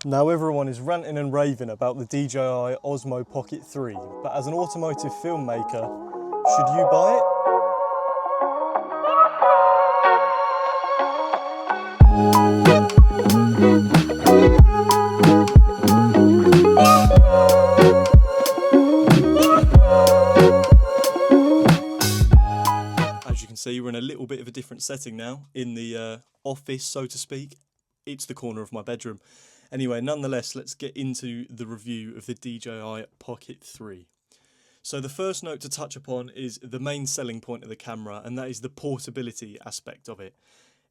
Now everyone is ranting and raving about the DJI Osmo Pocket 3, but as an automotive filmmaker, should you buy it? As you can see, we're in a little bit of a different setting now, in the office, so to speak. It's the corner of my bedroom. Anyway, nonetheless, let's get into the review of the DJI Pocket 3. So the first note to touch upon is the main selling point of the camera, and that is the portability aspect of it.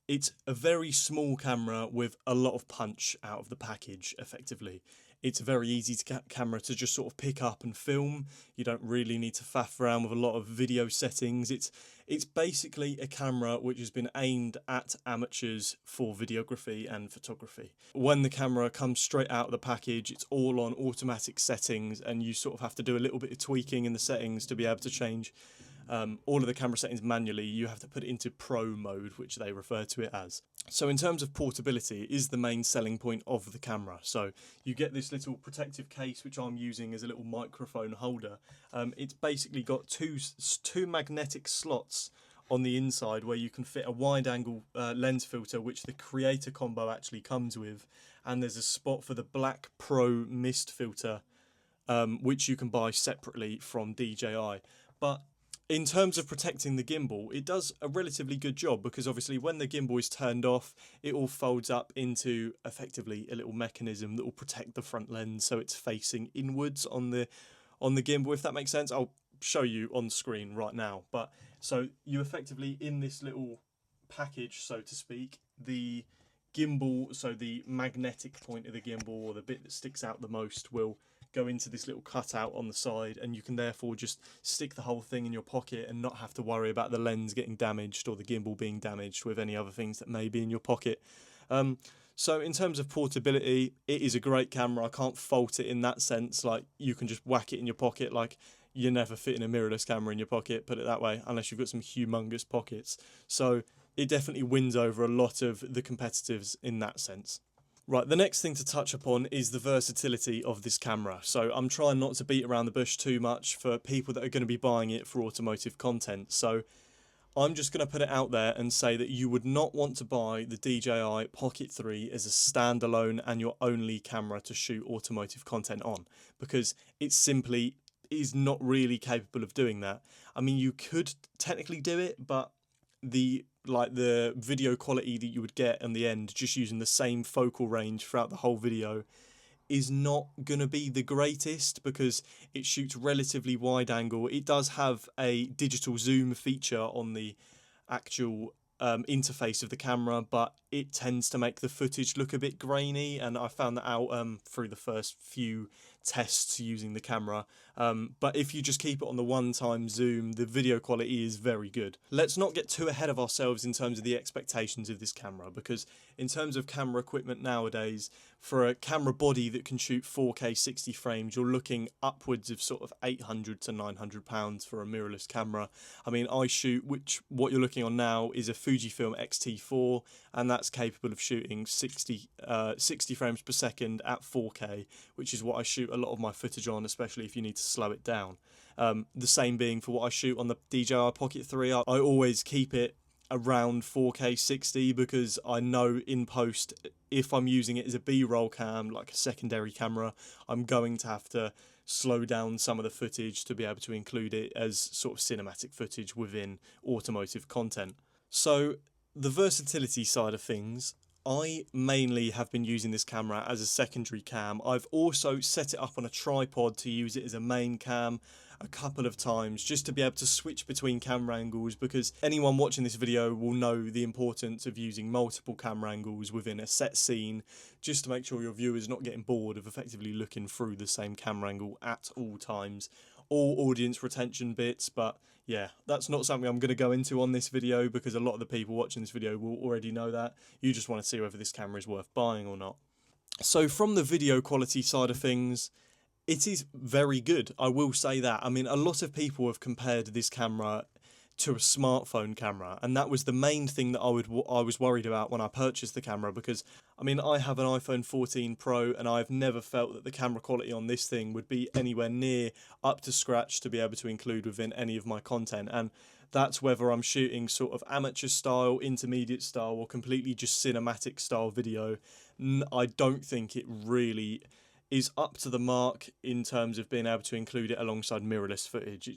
It's a very small camera with a lot of punch out of the package, effectively. It's a very easy camera to just sort of pick up and film. You don't really need to faff around with a lot of video settings. It's basically a camera which has been aimed at amateurs for videography and photography. When the camera comes straight out of the package, it's all on automatic settings, and you sort of have to do a little bit of tweaking in the settings to be able to change all of the camera settings manually. You have to put it into pro mode, which they refer to it as. So in terms of portability, it is the main selling point of the camera. So you get this little protective case, which I'm using as a little microphone holder. It's basically got two magnetic slots on the inside where you can fit a wide angle lens filter, which the creator combo actually comes with, and there's a spot for the black pro mist filter, which you can buy separately from DJI. But in terms of protecting the gimbal, it does a relatively good job, because obviously when the gimbal is turned off, it all folds up into effectively a little mechanism that will protect the front lens, so it's facing inwards on the gimbal, if that makes sense. I'll show you on screen right now. But so you effectively, in this little package, so to speak, the gimbal, so the magnetic point of the gimbal, or the bit that sticks out the most, will go into this little cutout on the side, and you can therefore just stick the whole thing in your pocket and not have to worry about the lens getting damaged or the gimbal being damaged with any other things that may be in your pocket. So in terms of portability, it is a great camera. I can't fault it in that sense. Like, you can just whack it in your pocket. Like, you're never fitting a mirrorless camera in your pocket, put it that way, unless you've got some humongous pockets. So it definitely wins over a lot of the competitors in that sense. Right, the next thing to touch upon is the versatility of this camera. So I'm trying not to beat around the bush too much for people that are going to be buying it for automotive content. So I'm just going to put it out there and say that you would not want to buy the DJI Pocket 3 as a standalone and your only camera to shoot automotive content on, because it simply is not really capable of doing that. I mean, you could technically do it, but the video quality that you would get in the end, just using the same focal range throughout the whole video, is not going to be the greatest, because it shoots relatively wide angle. It does have a digital zoom feature on the actual interface of the camera, but it tends to make the footage look a bit grainy, and I found that out through the first few tests using the camera. But if you just keep it on the one-time zoom, the video quality is very good. Let's not get too ahead of ourselves in terms of the expectations of this camera, because in terms of camera equipment nowadays, for a camera body that can shoot 4K 60 frames, you're looking upwards of sort of £800 to £900 for a mirrorless camera. I mean, I shoot, what you're looking on now is a Fujifilm X-T4, and that's capable of shooting 60 frames per second at 4K, which is what I shoot a lot of my footage on, especially if you need to slow it down. The same being for what I shoot on the DJI Pocket 3. I always keep it around 4K 60, because I know in post, if I'm using it as a B-roll cam, like a secondary camera, I'm going to have to slow down some of the footage to be able to include it as sort of cinematic footage within automotive content. So the versatility side of things, I mainly have been using this camera as a secondary cam. I've also set it up on a tripod to use it as a main cam a couple of times, just to be able to switch between camera angles, because anyone watching this video will know the importance of using multiple camera angles within a set scene, just to make sure your viewer's not getting bored of effectively looking through the same camera angle at all times. All audience retention bits, but yeah, that's not something I'm going to go into on this video, because a lot of the people watching this video will already know that. You just want to see whether this camera is worth buying or not. So from the video quality side of things, it is very good, I will say that. I mean, a lot of people have compared this camera to a smartphone camera, and that was the main thing that I was worried about when I purchased the camera, because I mean, I have an iPhone 14 Pro and I've never felt that the camera quality on this thing would be anywhere near up to scratch to be able to include within any of my content. And that's whether I'm shooting sort of amateur style, intermediate style, or completely just cinematic style video. I don't think it really is up to the mark in terms of being able to include it alongside mirrorless footage. It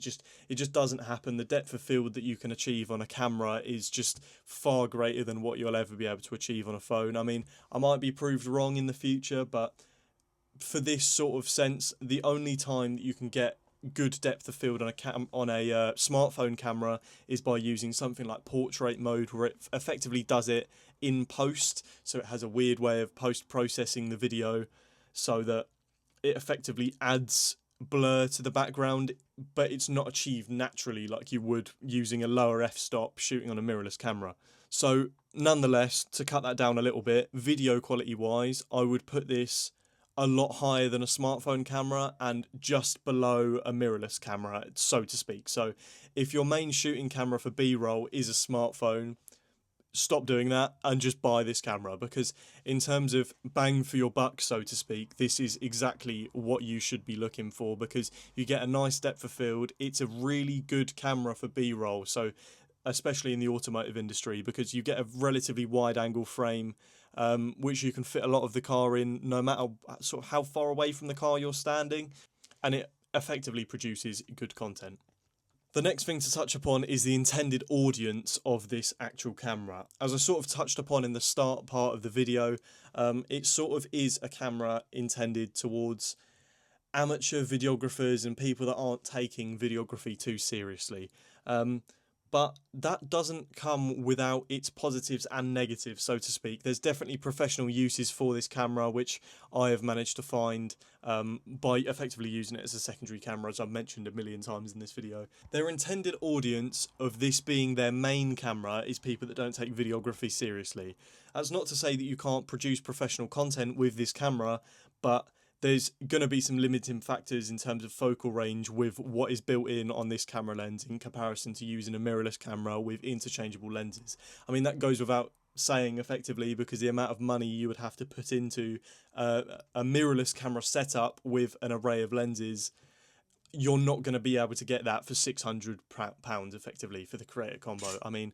just doesn't happen. The depth of field that you can achieve on a camera is just far greater than what you'll ever be able to achieve on a phone. I mean, I might be proved wrong in the future, but for this sort of sense, the only time that you can get good depth of field on a smartphone camera is by using something like portrait mode, where it effectively does it in post. So it has a weird way of post processing the video so that it effectively adds blur to the background, but it's not achieved naturally like you would using a lower f-stop shooting on a mirrorless camera. So nonetheless, to cut that down a little bit, video quality wise, I would put this a lot higher than a smartphone camera and just below a mirrorless camera, so to speak. So if your main shooting camera for B-roll is a smartphone, stop doing that and just buy this camera, because in terms of bang for your buck, so to speak, this is exactly what you should be looking for, because you get a nice depth of field. It's a really good camera for B-roll, so especially in the automotive industry, because you get a relatively wide angle frame, which you can fit a lot of the car in no matter sort of how far away from the car you're standing, and it effectively produces good content. The next thing to touch upon is the intended audience of this actual camera. As I sort of touched upon in the start part of the video, it sort of is a camera intended towards amateur videographers and people that aren't taking videography too seriously. But that doesn't come without its positives and negatives, so to speak. There's definitely professional uses for this camera, which I have managed to find by effectively using it as a secondary camera, as I've mentioned a million times in this video. Their intended audience of this being their main camera is people that don't take videography seriously. That's not to say that you can't produce professional content with this camera, but there's going to be some limiting factors in terms of focal range with what is built in on this camera lens in comparison to using a mirrorless camera with interchangeable lenses. I mean, that goes without saying effectively, because the amount of money you would have to put into a mirrorless camera setup with an array of lenses, you're not going to be able to get that for £600 effectively for the creator combo. I mean,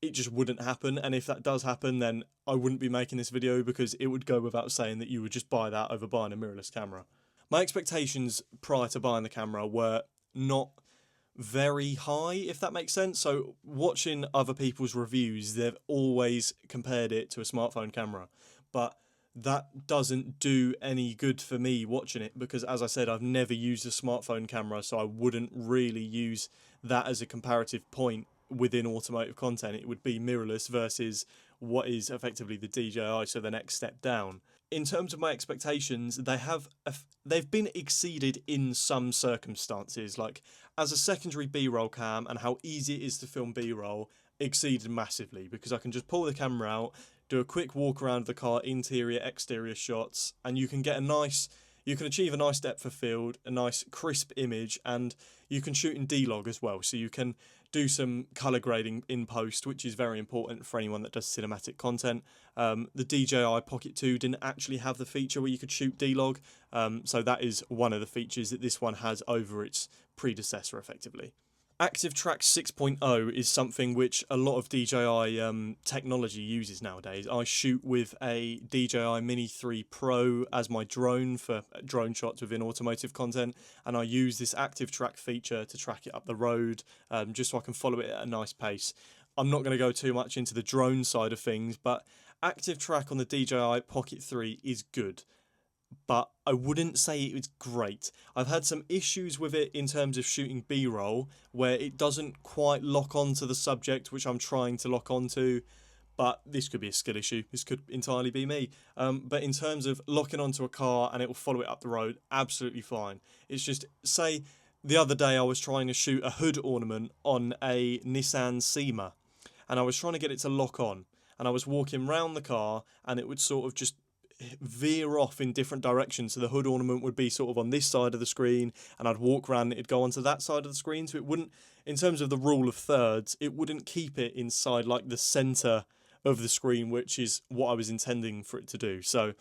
it just wouldn't happen, and if that does happen, then I wouldn't be making this video, because it would go without saying that you would just buy that over buying a mirrorless camera. My expectations prior to buying the camera were not very high, if that makes sense. So watching other people's reviews, they've always compared it to a smartphone camera, but that doesn't do any good for me watching it, because as I said, I've never used a smartphone camera, so I wouldn't really use that as a comparative point within automotive content. It would be mirrorless versus what is effectively the DJI, so the next step down. In terms of my expectations, they've been exceeded in some circumstances, like as a secondary B-roll cam and how easy it is to film B-roll exceeded massively, because I can just pull the camera out, do a quick walk around the car, interior, exterior shots, and you can achieve a nice depth of field, a nice crisp image, and you can shoot in D-Log as well, so you can do some colour grading in post, which is very important for anyone that does cinematic content. The DJI Pocket 2 didn't actually have the feature where you could shoot D-Log, so that is one of the features that this one has over its predecessor effectively. Active Track 6.0 is something which a lot of DJI technology uses nowadays. I shoot with a DJI Mini 3 Pro as my drone for drone shots within automotive content, and I use this Active Track feature to track it up the road, just so I can follow it at a nice pace. I'm not going to go too much into the drone side of things, but Active Track on the DJI Pocket 3 is good, but I wouldn't say it was great. I've had some issues with it in terms of shooting B-roll, where it doesn't quite lock onto the subject which I'm trying to lock onto, but this could be a skill issue. This could entirely be me. But in terms of locking onto a car and it will follow it up the road, absolutely fine. It's just, say, the other day I was trying to shoot a hood ornament on a Nissan Seema, and I was trying to get it to lock on, and I was walking round the car, and it would sort of just veer off in different directions. So the hood ornament would be sort of on this side of the screen, and I'd walk around and it'd go onto that side of the screen. So it wouldn't, in terms of the rule of thirds, it wouldn't keep it inside like the center of the screen, which is what I was intending for it to do. So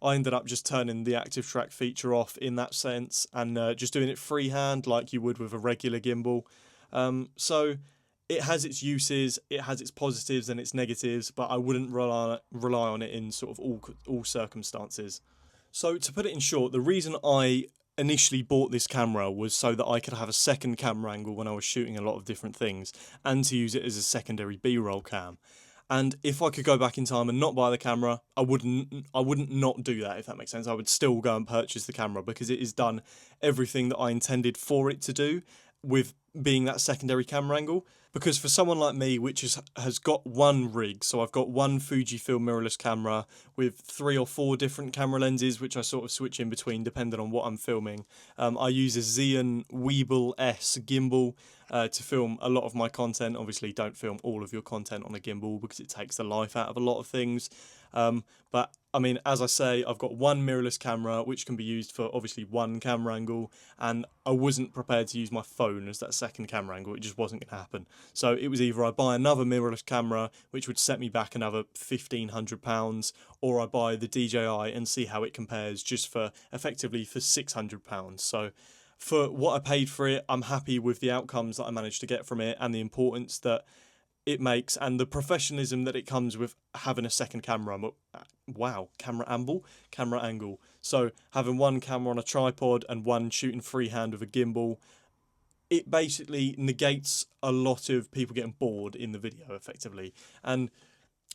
I ended up just turning the active track feature off in that sense, and just doing it freehand like you would with a regular gimbal. So it has its uses, it has its positives and its negatives, but I wouldn't rely on it in sort of all circumstances. So to put it in short, the reason I initially bought this camera was so that I could have a second camera angle when I was shooting a lot of different things, and to use it as a secondary B-roll cam. And if I could go back in time and not buy the camera, I wouldn't not do that, if that makes sense. I would still go and purchase the camera because it has done everything that I intended for it to do, with being that secondary camera angle. Because for someone like me, which has got one rig, so I've got one Fujifilm mirrorless camera with 3 or 4 different camera lenses, which I sort of switch in between depending on what I'm filming. I use a Xeon Weebill S gimbal to film a lot of my content. Obviously, don't film all of your content on a gimbal because it takes the life out of a lot of things. But I mean, as I say, I've got one mirrorless camera which can be used for obviously one camera angle, and I wasn't prepared to use my phone as that second camera angle. It just wasn't going to happen. So it was either I buy another mirrorless camera, which would set me back another £1,500, or I buy the DJI and see how it compares just for effectively for £600. So for what I paid for it, I'm happy with the outcomes that I managed to get from it and the importance that it makes and the professionalism that it comes with having a second camera. Wow, camera angle. So having one camera on a tripod and one shooting freehand with a gimbal, it basically negates a lot of people getting bored in the video effectively. And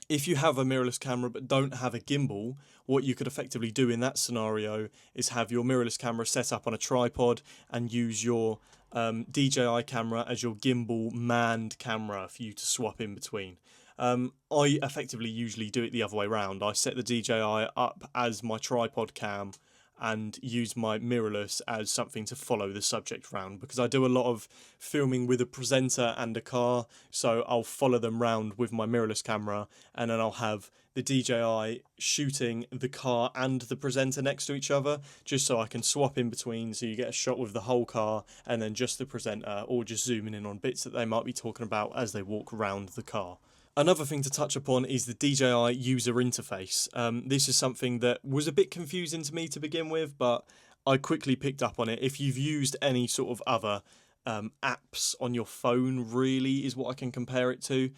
if you have a mirrorless camera but don't have a gimbal, what you could effectively do in that scenario is have your mirrorless camera set up on a tripod and use your DJI camera as your gimbal manned camera for you to swap in between. I effectively usually do it the other way around. I set the DJI up as my tripod cam and use my mirrorless as something to follow the subject round, because I do a lot of filming with a presenter and a car, so I'll follow them round with my mirrorless camera, and then I'll have the DJI shooting the car and the presenter next to each other, just so I can swap in between, so you get a shot with the whole car and then just the presenter, or just zooming in on bits that they might be talking about as they walk around the car. Another thing to touch upon is the DJI user interface. This is something that was a bit confusing to me to begin with, but I quickly picked up on it. If you've used any sort of other apps on your phone, really is what I can compare it to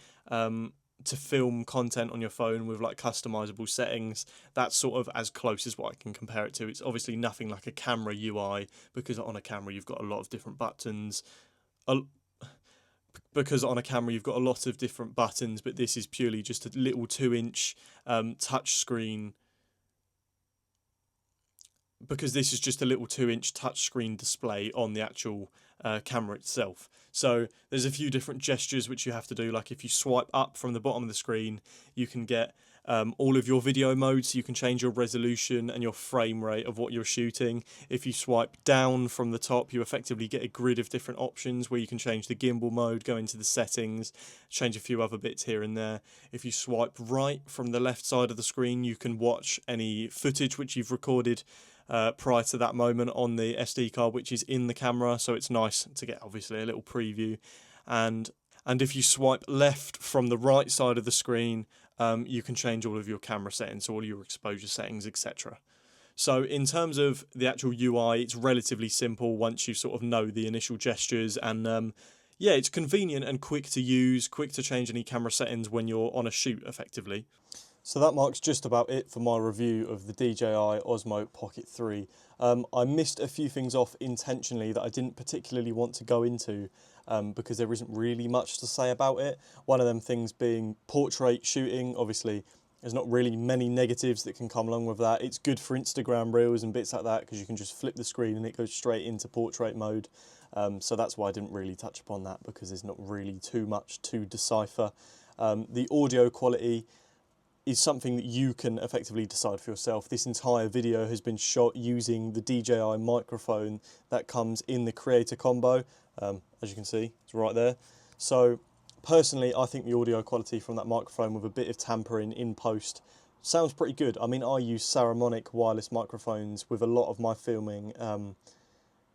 film content on your phone with like customizable settings. That's sort of as close as what I can compare it to. It's obviously nothing like a camera UI, because on a camera you've got a lot of different buttons. Because on a camera you've got a lot of different buttons, but this is purely just a little 2-inch touch screen. Because this is just a little 2-inch touchscreen display on the actual camera itself. So there's a few different gestures which you have to do. Like if you swipe up from the bottom of the screen, you can get all of your video modes, so you can change your resolution and your frame rate of what you're shooting. If you swipe down from the top, you effectively get a grid of different options where you can change the gimbal mode, go into the settings, change a few other bits here and there. If you swipe right from the left side of the screen, you can watch any footage which you've recorded prior to that moment on the SD card, which is in the camera, so it's nice to get obviously a little preview. And if you swipe left from the right side of the screen, you can change all of your camera settings, all your exposure settings, etc. So in terms of the actual UI, it's relatively simple once you sort of know the initial gestures, and yeah, it's convenient and quick to use, quick to change any camera settings when you're on a shoot effectively. So that marks just about it for my review of the DJI Osmo Pocket 3. I missed a few things off intentionally that I didn't particularly want to go into because there isn't really much to say about it. One of them things being portrait shooting. Obviously, there's not really many negatives that can come along with that. It's good for Instagram reels and bits like that because you can just flip the screen and it goes straight into portrait mode. So that's why I didn't really touch upon that, because there's not really too much to decipher. The audio quality is something that you can effectively decide for yourself. This entire video has been shot using the DJI microphone that comes in the Creator Combo. As you can see, it's right there. So personally, I think the audio quality from that microphone with a bit of tampering in post sounds pretty good. I mean, I use Saramonic wireless microphones with a lot of my filming,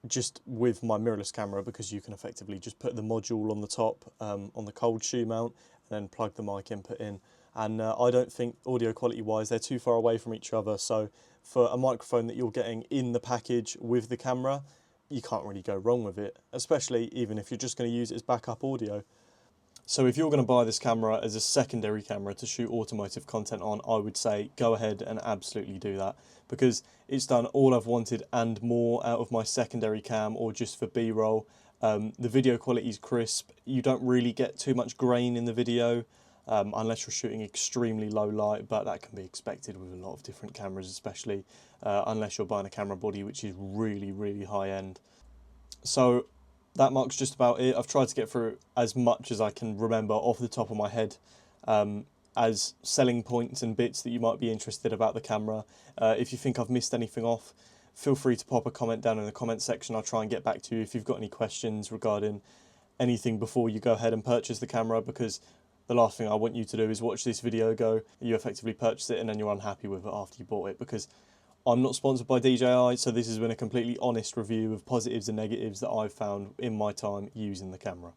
just with my mirrorless camera, because you can effectively just put the module on the top, on the cold shoe mount, and then plug the mic input in. And I don't think audio quality wise they're too far away from each other, so for a microphone that you're getting in the package with the camera, you can't really go wrong with it, especially even if you're just going to use it as backup audio. So if you're going to buy this camera as a secondary camera to shoot automotive content on, I would say go ahead and absolutely do that, because it's done all I've wanted and more out of my secondary cam or just for B-roll. The video quality is crisp. You don't really get too much grain in the video unless you're shooting extremely low light, but that can be expected with a lot of different cameras, especially unless you're buying a camera body which is really, really high end. So that marks just about it. I've tried to get through as much as I can remember off the top of my head as selling points and bits that you might be interested about the camera. If you think I've missed anything off, feel free to pop a comment down in the comment section. I'll try and get back to you if you've got any questions regarding anything before you go ahead and purchase the camera, because the last thing I want you to do is watch this video, go, you effectively purchase it and then you're unhappy with it after you bought it, because I'm not sponsored by DJI, so this has been a completely honest review of positives and negatives that I've found in my time using the camera.